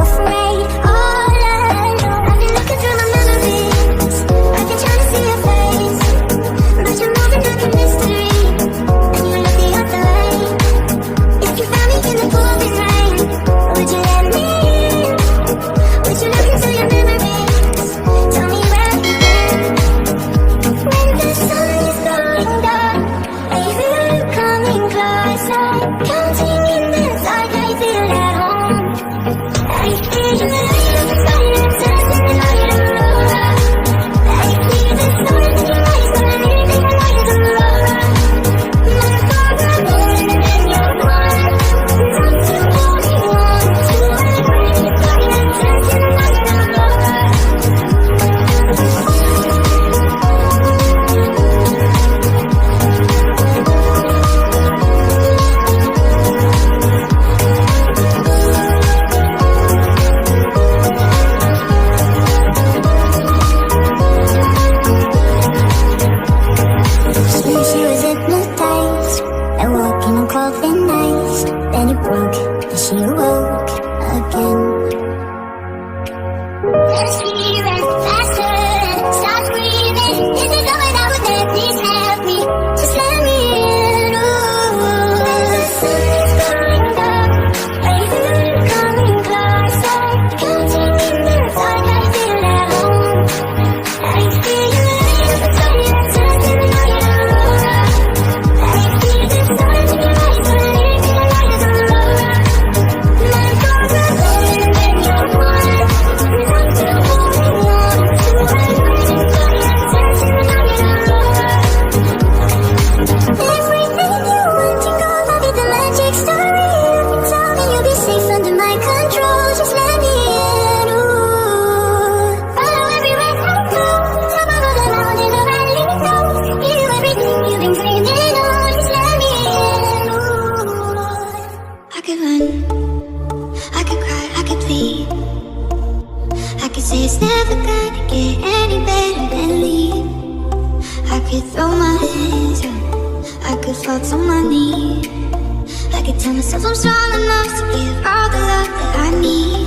afraid, all alone. I've been looking through my memories, I've been trying to see your face, but you're moving like a mystery, and you look the other way. If you found me in the pouring rain, would you let me in? Would you look into your memories? Tell me where you've been. When the sun is going down, I feel you coming closer. Counting in the dark, I feel at home. I hear you in the silence, dancing in light of aurora. I hear the stars in your eyes, but anything I like is aurora. My thoughts are moving and you're gone. I'm still holding on to a great silence, dancing in light of aurora. She was hypnotized and walking on coffin nights. Then it broke and she awoke again. And she ran faster and started screaming, "Is it over now with me? Please help me, just let me in." Ooh, the sun is going down, I feel you coming closer. Counting in the dark, I feel at home. I hear you in the silence, dancing in light of aurora. I hear the stars in your eyes, but anything I like is aurora. My thoughts are moving and you're gone, 'cause I'm still holding on to a great silence, dancing in light of aurora. Everything you want to go, I'll be the magic story. You can tell me you'll be safe under my control. Just let me in. Ooh, follow everywhere I go. Top of the mountain, a valley low. Give you everything you've been dreaming of. Just let me in. Ooh, I could run, I could cry, I could plead. I could say it's never gonna get any better than leave. I could throw my hands up, I could fall to my knees. I could tell myself I'm strong enough to give all the love that I need.